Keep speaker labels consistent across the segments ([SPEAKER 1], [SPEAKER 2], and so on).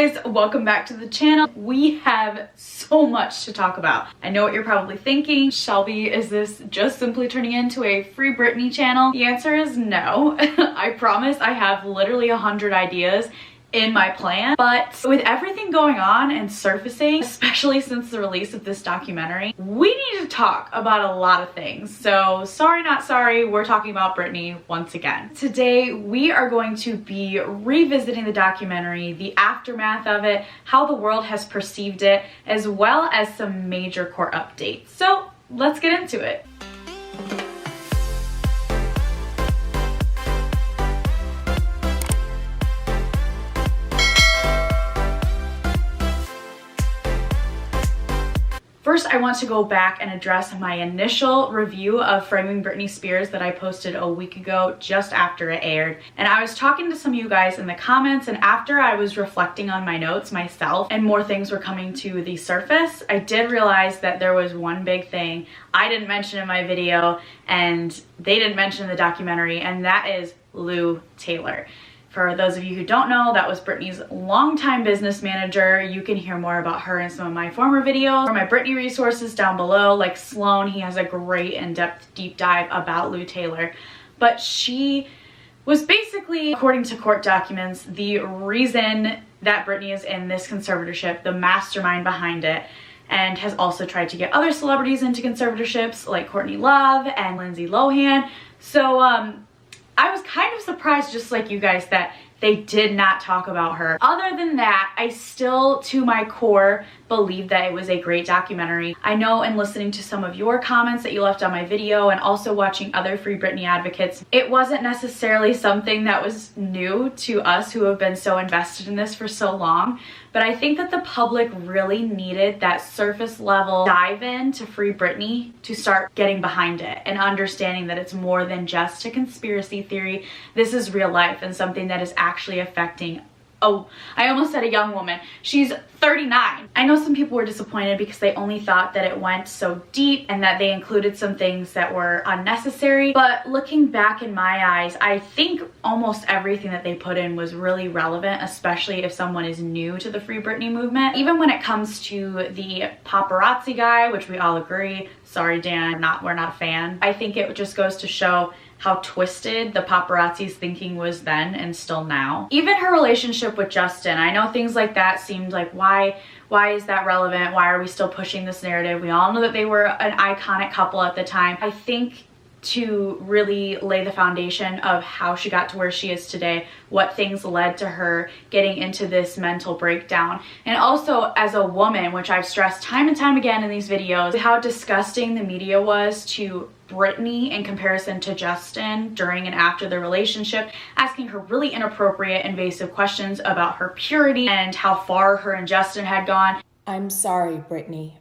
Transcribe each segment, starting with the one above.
[SPEAKER 1] guys, welcome back to the channel. We have so much to talk about. I know what you're probably thinking. Shelby, is this just simply turning into a free Britney channel? The answer is no. I promise I have literally 100 ideas in my plan, but with everything going on and surfacing, especially since the release of this documentary, we need to talk about a lot of things. So sorry not sorry, we're talking about Britney once again. Today we are going to be revisiting the documentary, the aftermath of it, how the world has perceived it, as well as some major court updates. So let's get into it. First, I want to go back and address my initial review of Framing Britney Spears that I posted a week ago just after it aired. And I was talking to some of you guys in the comments, and after I was reflecting on my notes myself and more things were coming to the surface, I did realize that there was one big thing I didn't mention in my video and they didn't mention in the documentary, and that is Lou Taylor. For those of you who don't know, that was Britney's longtime business manager. You can hear more about her in some of my former videos or my Britney resources down below. Like Sloan, he has a great in-depth deep dive about Lou Taylor. But she was basically, according to court documents, the reason that Britney is in this conservatorship, the mastermind behind it, and has also tried to get other celebrities into conservatorships like Courtney Love and Lindsay Lohan. So, I was kind of surprised, just like you guys, that they did not talk about her. Other than that, I still, to my core, believe that it was a great documentary. I know in listening to some of your comments that you left on my video and also watching other Free Britney advocates, it wasn't necessarily something that was new to us who have been so invested in this for so long. But I think that the public really needed that surface level dive in to Free Britney to start getting behind it and understanding that it's more than just a conspiracy theory. This is real life and something that is actually affecting, oh, I almost said a young woman. She's 39. I know some people were disappointed because they only thought that it went so deep and that they included some things that were unnecessary. But looking back in my eyes, I think almost everything that they put in was really relevant, especially if someone is new to the Free Britney movement. Even when it comes to the paparazzi guy, which we all agree, sorry Dan, we're not a fan. I think it just goes to show how twisted the paparazzi's thinking was then and still now. Even her relationship with Justin, I know things like that seemed like, why is that relevant? Why are we still pushing this narrative? We all know that they were an iconic couple at the time. I think to really lay the foundation of how she got to where she is today, what things led to her getting into this mental breakdown. And also as a woman, which I've stressed time and time again in these videos, how disgusting the media was to Britney in comparison to Justin during and after the relationship, asking her really inappropriate, invasive questions about her purity and how far her and Justin had gone.
[SPEAKER 2] I'm sorry, Britney.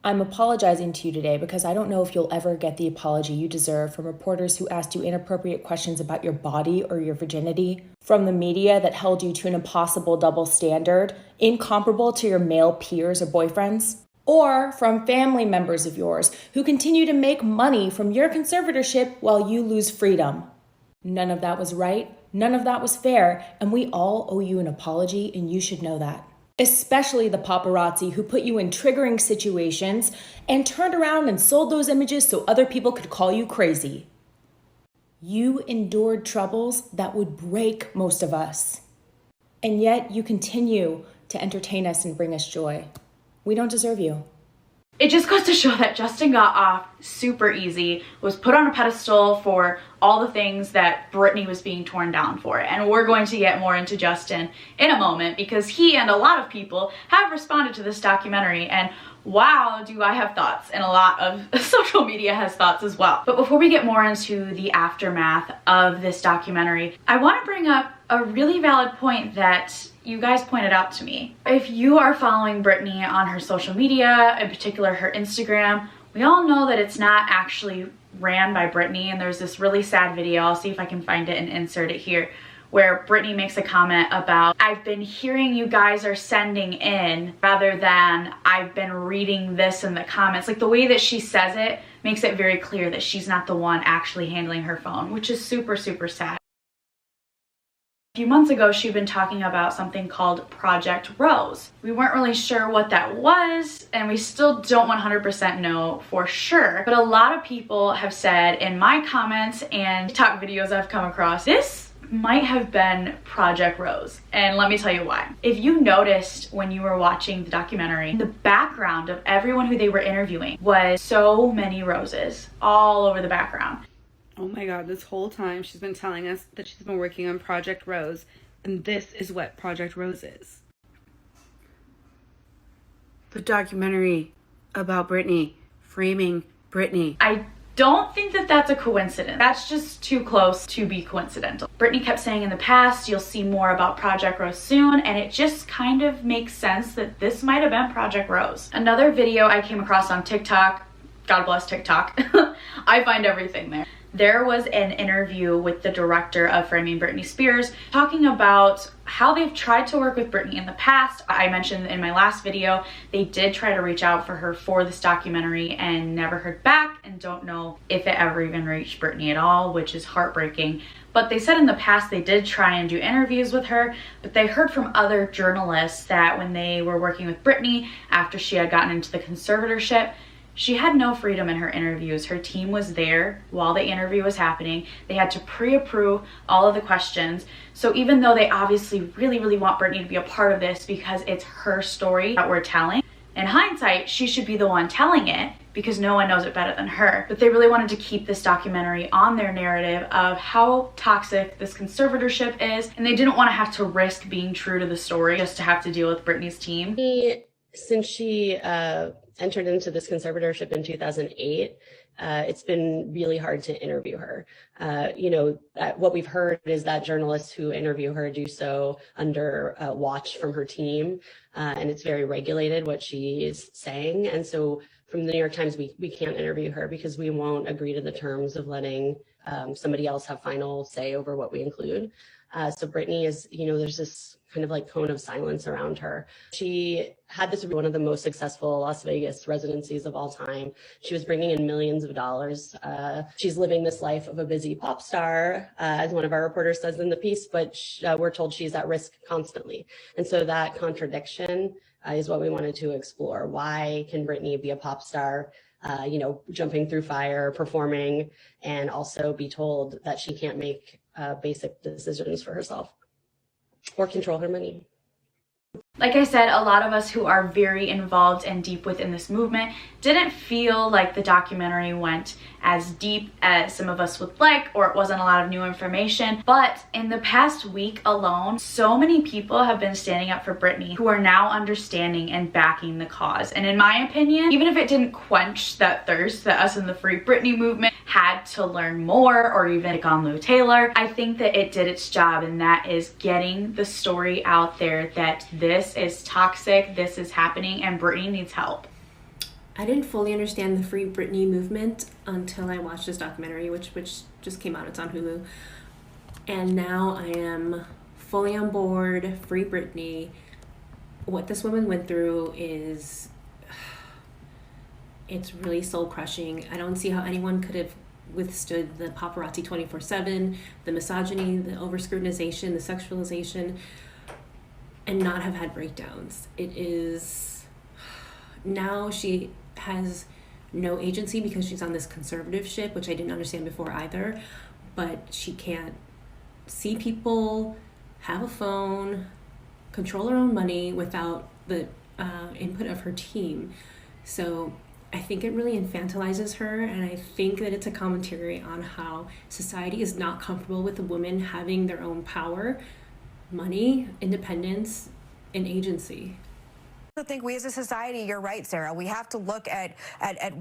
[SPEAKER 2] I'm apologizing to you today because I don't know if you'll ever get the apology you deserve from reporters who asked you inappropriate questions about your body or your virginity, from the media that held you to an impossible double standard, incomparable to your male peers or boyfriends, or from family members of yours who continue to make money from your conservatorship while you lose freedom. None of that was right, none of that was fair, and we all owe you an apology, and you should know that. Especially the paparazzi who put you in triggering situations and turned around and sold those images so other people could call you crazy. You endured troubles that would break most of us. And yet you continue to entertain us and bring us joy. We don't deserve you.
[SPEAKER 1] It just goes to show that Justin got off super easy, was put on a pedestal for all the things that Britney was being torn down for. And we're going to get more into Justin in a moment because he and a lot of people have responded to this documentary, and wow, do I have thoughts, and a lot of social media has thoughts as well. But before we get more into the aftermath of this documentary, I want to bring up a really valid point that you guys pointed out to me. If you are following Britney on her social media, in particular her Instagram, we all know that it's not actually ran by Britney, and there's this really sad video, I'll see if I can find it and insert it here, where Britney makes a comment about, I've been hearing you guys are sending in, rather than I've been reading this in the comments. Like the way that she says it makes it very clear that she's not the one actually handling her phone, which is super, super sad. A few months ago, she'd been talking about something called Project Rose. We weren't really sure what that was, and we still don't 100% know for sure. But a lot of people have said in my comments and TikTok videos I've come across, this might have been Project Rose. And let me tell you why. If you noticed when you were watching the documentary, the background of everyone who they were interviewing was so many roses all over the background.
[SPEAKER 3] Oh my God, this whole time she's been telling us that she's been working on Project Rose, and this is what Project Rose is. The documentary about Britney, framing Britney.
[SPEAKER 1] I don't think that that's a coincidence. That's just too close to be coincidental. Britney kept saying in the past, you'll see more about Project Rose soon, and it just kind of makes sense that this might have been Project Rose. Another video I came across on TikTok, God bless TikTok, I find everything there. There was an interview with the director of Framing Britney Spears talking about how they've tried to work with Britney in the past. I mentioned in my last video, they did try to reach out for her for this documentary and never heard back, and don't know if it ever even reached Britney at all, which is heartbreaking. But they said in the past they did try and do interviews with her, but they heard from other journalists that when they were working with Britney after she had gotten into the conservatorship, she had no freedom in her interviews. Her team was there while the interview was happening. They had to pre-approve all of the questions. So even though they obviously really want Britney to be a part of this because it's her story that we're telling, in hindsight, she should be the one telling it because no one knows it better than her. But they really wanted to keep this documentary on their narrative of how toxic this conservatorship is, and they didn't want to have to risk being true to the story just to have to deal with Britney's team.
[SPEAKER 4] Since she entered into this conservatorship in 2008, it's been really hard to interview her. What we've heard is that journalists who interview her do so under watch from her team, and it's very regulated what she is saying. And so from the New York Times, we can't interview her because we won't agree to the terms of letting somebody else have final say over what we include. So Britney is, there's this kind of like cone of silence around her. She had this one of the most successful Las Vegas residencies of all time. She was bringing in millions of dollars. She's living this life of a busy pop star, as one of our reporters says in the piece, but we're told she's at risk constantly. And so that contradiction is what we wanted to explore. Why can Britney be a pop star, jumping through fire, performing, and also be told that she can't make basic decisions for herself or control her money?
[SPEAKER 1] Like I said, a lot of us who are very involved and deep within this movement didn't feel like the documentary went as deep as some of us would like, or it wasn't a lot of new information. But in the past week alone, so many people have been standing up for Britney who are now understanding and backing the cause. And in my opinion, even if it didn't quench that thirst that us in the Free Britney movement had to learn more, or even like on Lou Taylor, I think that it did its job, and that is getting the story out there that this is toxic, this is happening, and Britney needs help.
[SPEAKER 5] I didn't fully understand the Free Britney movement until I watched this documentary, which just came out. It's on Hulu. And now I am fully on board. Free Britney. What this woman went through it's really soul crushing. I don't see how anyone could have withstood the paparazzi 24/7, the misogyny, the over scrutinization, the sexualization, and not have had breakdowns. It is, now she has no agency because she's on this conservatorship, which I didn't understand before either, but she can't see people, have a phone, control her own money without the input of her team. So I think it really infantilizes her, and I think that it's a commentary on how society is not comfortable with a woman having their own power, money, independence, and agency.
[SPEAKER 6] I think we as a society, you're right, Sarah, we have to look at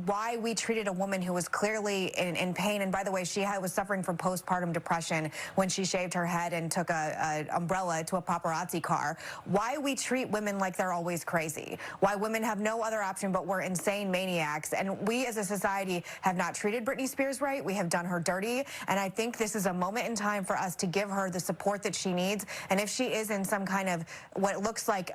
[SPEAKER 6] why we treated a woman who was clearly in pain. And by the way, she was suffering from postpartum depression when she shaved her head and took a umbrella to a paparazzi car. Why we treat women like they're always crazy. Why women have no other option but we're insane maniacs. And we as a society have not treated Britney Spears right. We have done her dirty. And I think this is a moment in time for us to give her the support that she needs. And if she is in some kind of what looks like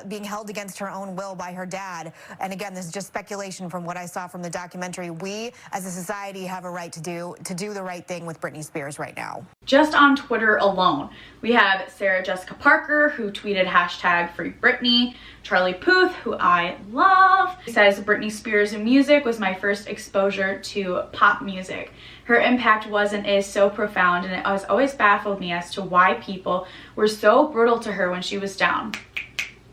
[SPEAKER 6] being held against her own will by her dad. And again, this is just speculation from what I saw from the documentary. We, as a society, have a right to do the right thing with Britney Spears right now.
[SPEAKER 1] Just on Twitter alone, we have Sarah Jessica Parker, who tweeted hashtag Free Britney. Charlie Puth, who I love, says Britney Spears' music was my first exposure to pop music. Her impact was and is so profound, and it has always baffled me as to why people were so brutal to her when she was down.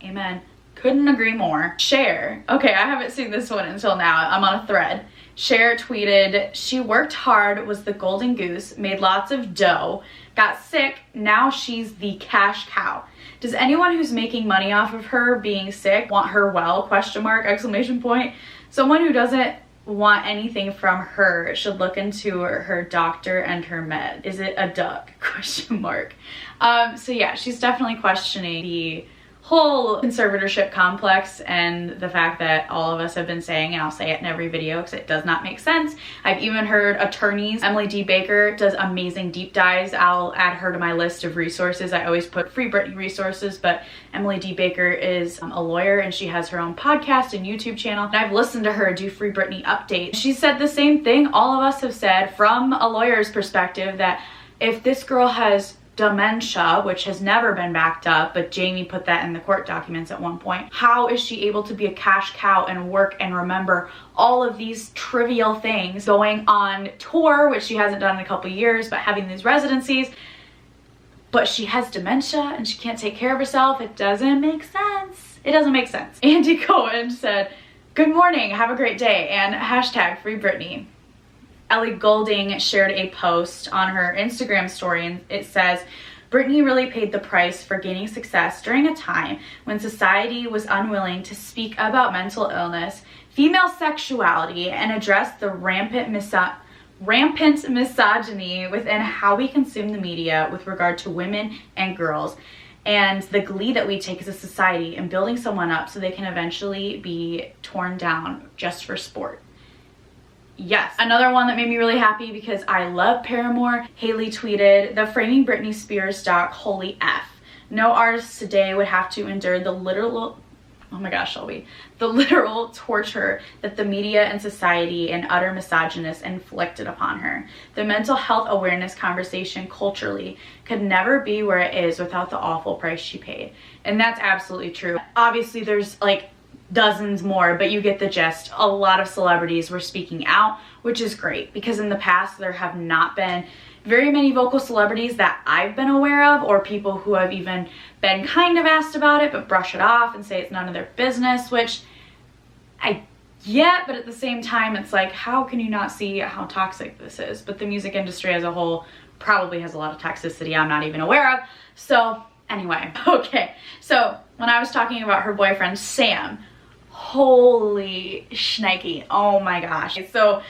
[SPEAKER 1] Amen. Couldn't agree more. Cher. Okay, I haven't seen this one until now. I'm on a thread. Cher tweeted, she worked hard, was the golden goose, made lots of dough, got sick, now she's the cash cow. Does anyone who's making money off of her being sick want her well? Question mark, exclamation point. Someone who doesn't want anything from her should look into her doctor and her med. Is it a duck? Question mark. So yeah, she's definitely questioning the whole conservatorship complex and the fact that all of us have been saying, and I'll say it in every video because it does not make sense. I've even heard attorneys. Emily D. Baker does amazing deep dives. I'll add her to my list of resources. I always put Free Britney resources, but Emily D. Baker is a lawyer and she has her own podcast and YouTube channel. And I've listened to her do Free Britney updates. She said the same thing all of us have said from a lawyer's perspective, that if this girl has dementia, which has never been backed up, but Jamie put that in the court documents at one point, how is she able to be a cash cow and work and remember all of these trivial things, going on tour, which she hasn't done in a couple years, but having these residencies, but she has dementia and she can't take care of herself? It doesn't make sense. It doesn't make sense. Andy Cohen said, good morning, have a great day, and hashtag Free Britney. Ellie Goulding shared a post on her Instagram story, and it says, Britney really paid the price for gaining success during a time when society was unwilling to speak about mental illness, female sexuality, and address the rampant misogyny within how we consume the media with regard to women and girls, and the glee that we take as a society in building someone up so they can eventually be torn down just for sport. Yes, another one that made me really happy because I love Paramore. Haley tweeted, the Framing Britney Spears doc, holy F. No artist today would have to endure the literal, oh my gosh, Shelby, the literal torture that the media and society and utter misogynists inflicted upon her. The mental health awareness conversation culturally could never be where it is without the awful price she paid. And that's absolutely true. Obviously, there's like dozens more, but you get the gist. A lot of celebrities were speaking out, which is great because in the past there have not been very many vocal celebrities that I've been aware of, or people who have even been kind of asked about it but brush it off and say it's none of their business, which I get, but at the same time it's like, how can you not see how toxic this is? But the music industry as a whole probably has a lot of toxicity I'm not even aware of. So anyway, okay, so when I was talking about her boyfriend Sam, holy shnikey, oh my gosh. So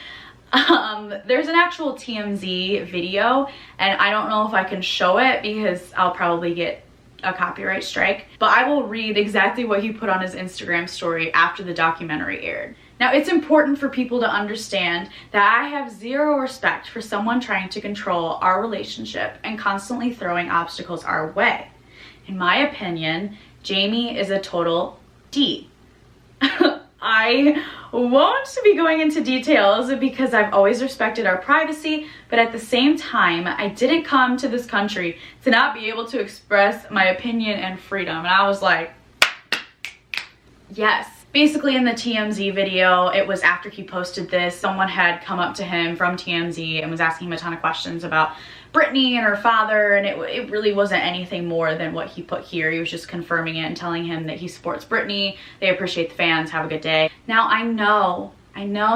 [SPEAKER 1] there's an actual TMZ video, and I don't know if I can show it because I'll probably get a copyright strike, but I will read exactly what he put on his Instagram story after the documentary aired. Now, it's important for people to understand that I have zero respect for someone trying to control our relationship and constantly throwing obstacles our way. In my opinion, Jamie is a total D. I won't be going into details because I've always respected our privacy, but at the same time, I didn't come to this country to not be able to express my opinion and freedom. And I was like, yes. Basically in the TMZ video, it was after he posted this, someone had come up to him from TMZ and was asking him a ton of questions about Britney and her father, and it really wasn't anything more than what he put here. He was just confirming it and telling him that he supports Britney, they appreciate the fans, have a good day. Now I know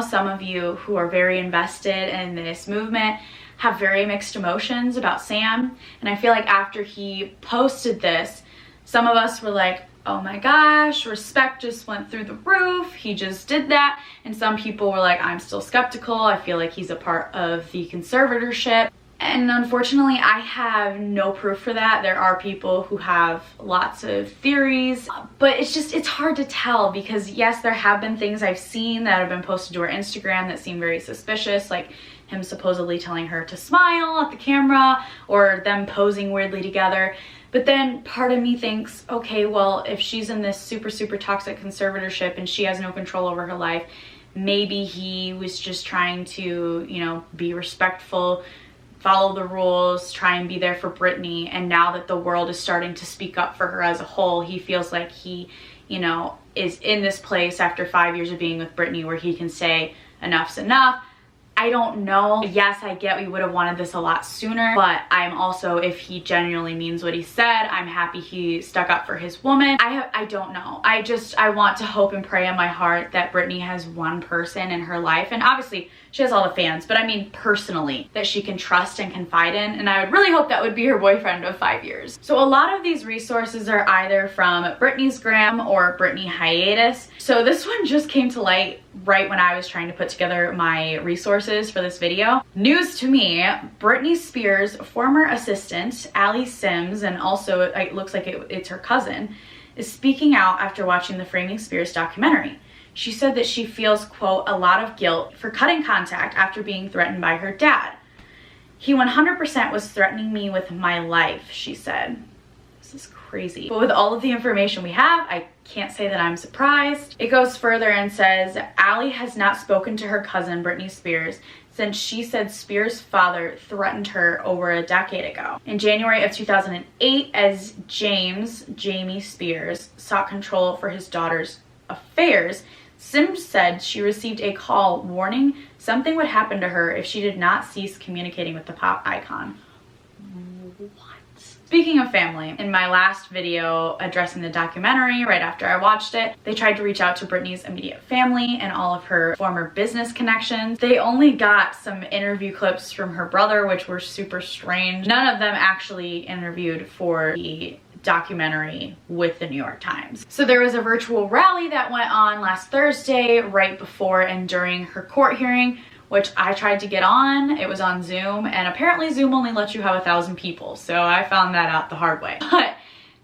[SPEAKER 1] some of you who are very invested in this movement have very mixed emotions about Sam, and I feel like after he posted this, some of us were like, oh my gosh, respect just went through the roof, he just did that. And some people were like, I'm still skeptical, I feel like he's a part of the conservatorship. And unfortunately, I have no proof for that. There are people who have lots of theories, but it's hard to tell because yes, there have been things I've seen that have been posted to her Instagram that seem very suspicious, like him supposedly telling her to smile at the camera or them posing weirdly together. But then part of me thinks, okay, well, if she's in this super, super toxic conservatorship and she has no control over her life, maybe he was just trying to, you know, be respectful, follow the rules, try and be there for Britney. And now that the world is starting to speak up for her as a whole, he feels like he, you know, is in this place after 5 years of being with Britney where he can say enough's enough. I don't know. Yes, I get we would have wanted this a lot sooner, but I'm also, if he genuinely means what he said, I'm happy he stuck up for his woman. I don't know. I want to hope and pray in my heart that Britney has one person in her life, and obviously she has all the fans, but I mean personally, that she can trust and confide in, and I would really hope that would be her boyfriend of 5 years. So a lot of these resources are either from Britney's gram or Britney hiatus. So this one just came to light right when I was trying to put together my resources for this video. News to me, Britney Spears' former assistant, Allie Sims, and also it looks like it's her cousin, is speaking out after watching the Framing Spears documentary. She said that she feels, quote, a lot of guilt for cutting contact after being threatened by her dad. He 100% was threatening me with my life, she said. This is crazy. But with all of the information we have, I can't say that I'm surprised. It goes further and says, Allie has not spoken to her cousin, Britney Spears, since she said Spears' father threatened her over a decade ago. In January of 2008, as Jamie Spears sought control for his daughter's affairs, Sims said she received a call warning something would happen to her if she did not cease communicating with the pop icon. What? Speaking of family, in my last video addressing the documentary, right after I watched it, they tried to reach out to Britney's immediate family and all of her former business connections. They only got some interview clips from her brother, which were super strange. None of them actually interviewed for the documentary with the New York Times. So there was a virtual rally that went on last Thursday right before and during her court hearing, which I tried to get on. It was on Zoom, and apparently Zoom only lets you have 1,000 people, so I found that out the hard way. But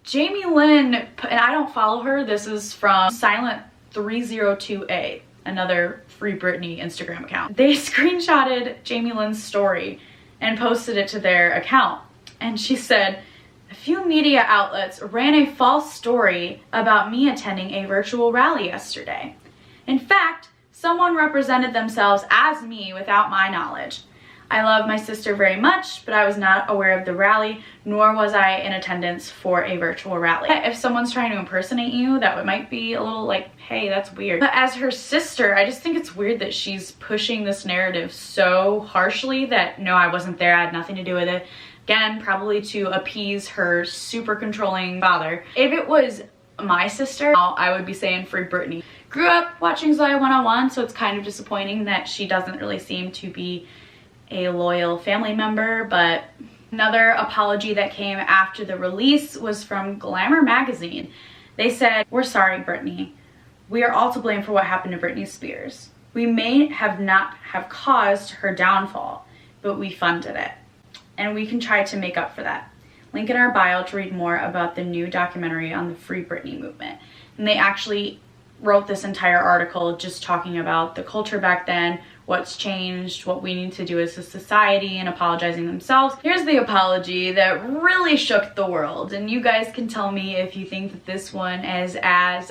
[SPEAKER 1] Jamie Lynn, and I don't follow her, this is from Silent302A, another Free Britney Instagram account. They screenshotted Jamie Lynn's story and posted it to their account, and she said, a few media outlets ran a false story about me attending a virtual rally yesterday. In fact, someone represented themselves as me without my knowledge. I love my sister very much, but I was not aware of the rally, nor was I in attendance for a virtual rally. If someone's trying to impersonate you, that might be a little like, hey, that's weird. But as her sister, I just think it's weird that she's pushing this narrative so harshly that, no, I wasn't there, I had nothing to do with it. Again, probably to appease her super controlling father. If it was my sister, I would be saying free Britney. Grew up watching Zoe 101, so it's kind of disappointing that she doesn't really seem to be a loyal family member. But another apology that came after the release was from Glamour magazine. They said, we're sorry, Britney. We are all to blame for what happened to Britney Spears. We may have not have caused her downfall, but we funded it. And we can try to make up for that. Link in our bio to read more about the new documentary on the Free Britney movement. And they actually wrote this entire article just talking about the culture back then, what's changed, what we need to do as a society, and apologizing themselves. Here's the apology that really shook the world. And you guys can tell me if you think that this one is as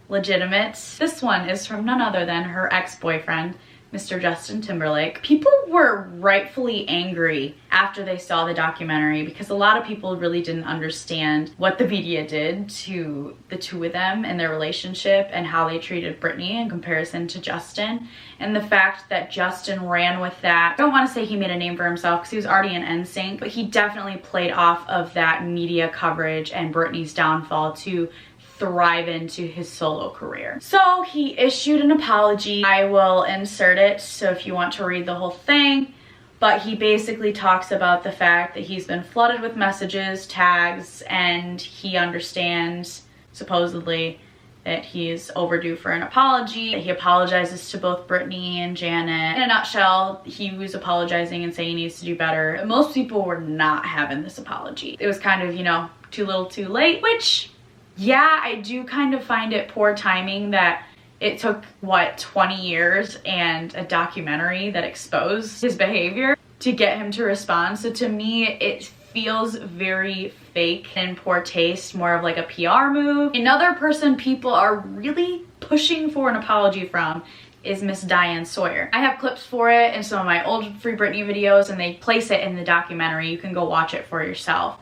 [SPEAKER 1] legitimate. This one is from none other than her ex-boyfriend, Mr. Justin Timberlake. People were rightfully angry after they saw the documentary because a lot of people really didn't understand what the media did to the two of them and their relationship and how they treated Britney in comparison to Justin. And the fact that Justin ran with that, I don't want to say he made a name for himself because he was already an NSYNC, but he definitely played off of that media coverage and Britney's downfall to thrive into his solo career. So he issued an apology. I will insert it, so if you want to read the whole thing, but he basically talks about the fact that he's been flooded with messages, tags, and he understands, supposedly, that he's overdue for an apology. He apologizes to both Britney and Janet. In a nutshell, he was apologizing and saying he needs to do better. Most people were not having this apology. It was kind of, you know, too little too late, which, yeah, I do kind of find it poor timing that it took, what, 20 years and a documentary that exposed his behavior to get him to respond. So to me, it feels very fake and poor taste, more of like a PR move. Another person people are really pushing for an apology from is Miss Diane Sawyer. I have clips for it in some of my old Free Britney videos, and they place it in the documentary. You can go watch it for yourself.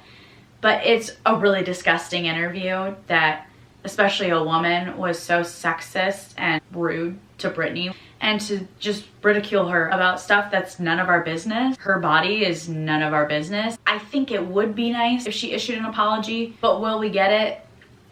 [SPEAKER 1] But it's a really disgusting interview that, especially a woman, was so sexist and rude to Britney, and to just ridicule her about stuff that's none of our business. Her body is none of our business. I think it would be nice if she issued an apology, but will we get it?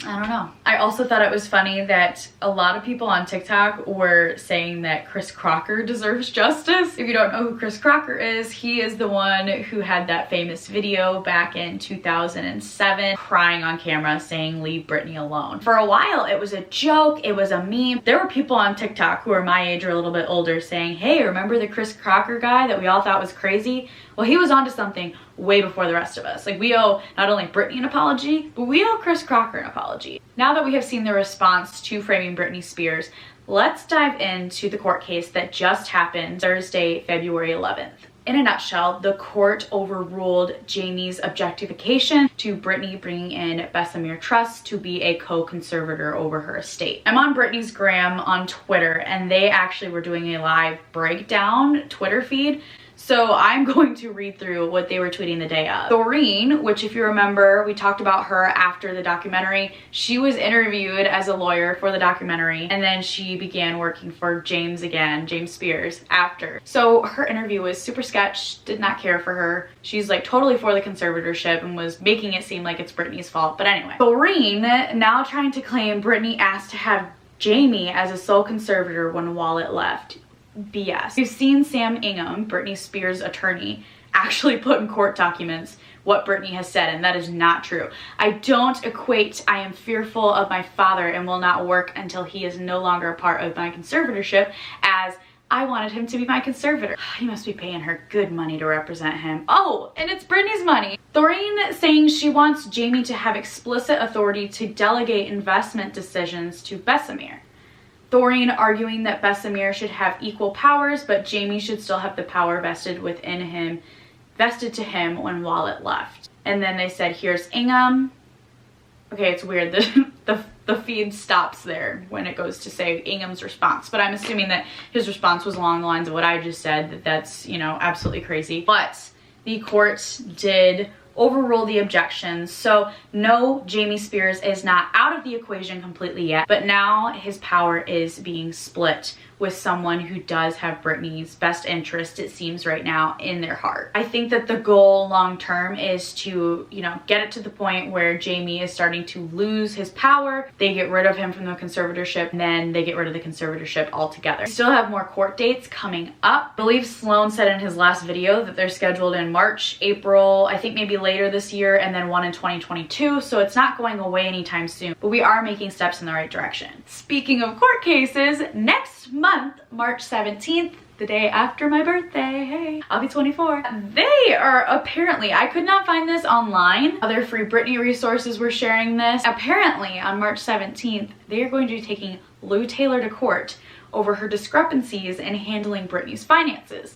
[SPEAKER 1] I don't know. I also thought it was funny that a lot of people on TikTok were saying that Chris Crocker deserves justice. If you don't know who Chris Crocker is, he is the one who had that famous video back in 2007 crying on camera saying, "Leave Britney alone." For a while, it was a joke, it was a meme. There were people on TikTok who are my age or a little bit older saying, "Hey, remember the Chris Crocker guy that we all thought was crazy?" Well, he was onto something way before the rest of us. Like, we owe not only Britney an apology, but we owe Chris Crocker an apology. Now that we have seen the response to framing Britney Spears, let's dive into the court case that just happened Thursday, February 11th. In a nutshell, the court overruled Jamie's objectification to Britney bringing in Bessemer Trust to be a co-conservator over her estate. I'm on Britney's gram on Twitter, and they actually were doing a live breakdown Twitter feed. So I'm going to read through what they were tweeting the day of. Doreen, which if you remember, we talked about her after the documentary. She was interviewed as a lawyer for the documentary, and then she began working for James Spears after. So her interview was super sketch, did not care for her. She's like totally for the conservatorship and was making it seem like it's Britney's fault. But anyway, Doreen now trying to claim Britney asked to have Jamie as a sole conservator when Wallet left. BS. We've seen Sam Ingham, Britney Spears' attorney, actually put in court documents what Britney has said, and that is not true. I don't equate "I am fearful of my father and will not work until he is no longer a part of my conservatorship" as "I wanted him to be my conservator." He must be paying her good money to represent him. Oh, and it's Britney's money. Doreen saying she wants Jamie to have explicit authority to delegate investment decisions to Bessemer. Doreen arguing that Bessemer should have equal powers, but Jamie should still have the power vested to him when Wallet left. And then they said, here's Ingham. Okay, it's weird. The feed stops there when it goes to say Ingham's response, but I'm assuming that his response was along the lines of what I just said, that's, you know, absolutely crazy. But the court did overrule the objections. So no, Jamie Spears is not out of the equation completely yet, but now his power is being split with someone who does have Britney's best interest, it seems right now, in their heart. I think that the goal long term is to, you know, get it to the point where Jamie is starting to lose his power. They get rid of him from the conservatorship, and then they get rid of the conservatorship altogether. We still have more court dates coming up. I believe Sloan said in his last video that they're scheduled in March, April, I think maybe later this year, and then one in 2022. So it's not going away anytime soon, but we are making steps in the right direction. Speaking of court cases, next month, March 17th, the day after my birthday, hey, I'll be 24. They are apparently, I could not find this online. Other Free Britney resources were sharing this. Apparently on March 17th, they are going to be taking Lou Taylor to court over her discrepancies in handling Britney's finances.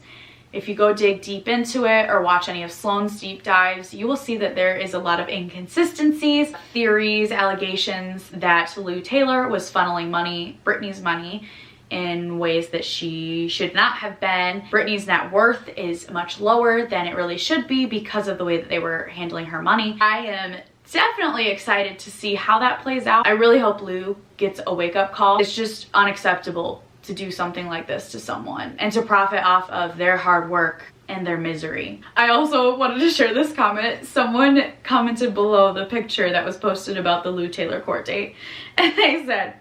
[SPEAKER 1] If you go dig deep into it or watch any of Sloan's deep dives, you will see that there is a lot of inconsistencies, theories, allegations that Lou Taylor was funneling money, Britney's money, in ways that she should not have been. Britney's net worth is much lower than it really should be because of the way that they were handling her money. I am definitely excited to see how that plays out. I really hope Lou gets a wake-up call. It's just unacceptable to do something like this to someone and to profit off of their hard work and their misery. I also wanted to share this comment. Someone commented below the picture that was posted about the Lou Taylor court date, and they said,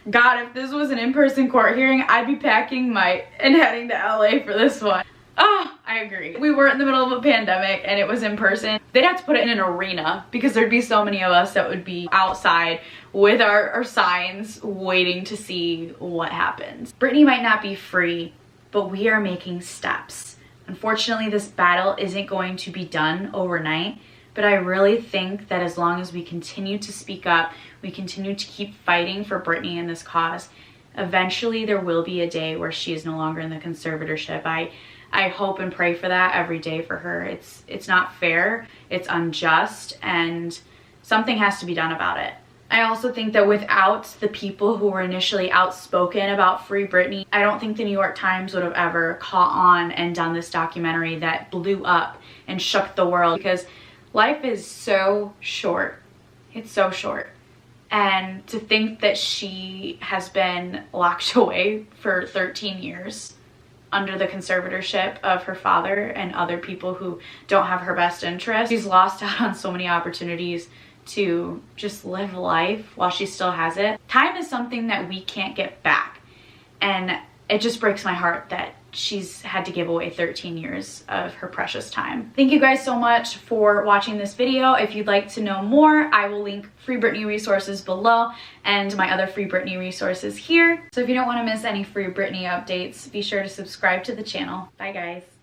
[SPEAKER 1] "God, if this was an in-person court hearing, I'd be packing and heading to LA for this one." Oh, I agree. We were in the middle of a pandemic and it was in person. They'd have to put it in an arena because there'd be so many of us that would be outside with our signs waiting to see what happens. Britney might not be free, but we are making steps. Unfortunately, this battle isn't going to be done overnight, but I really think that as long as we continue to speak up, we continue to keep fighting for Britney and this cause, eventually there will be a day where she is no longer in the conservatorship. I I hope and pray for that every day for her. It's not fair, it's unjust, and something has to be done about it. I also think that without the people who were initially outspoken about Free Britney, I don't think the New York Times would have ever caught on and done this documentary that blew up and shook the world, because life is so short. It's so short. And to think that she has been locked away for 13 years under the conservatorship of her father and other people who don't have her best interest. She's lost out on so many opportunities to just live life while she still has it. Time is something that we can't get back. And it just breaks my heart that she's had to give away 13 years of her precious time. Thank you guys so much for watching this video. If you'd like to know more, I will link Free Britney resources below and my other Free Britney resources here. So if you don't want to miss any Free Britney updates, be sure to subscribe to the channel. Bye guys.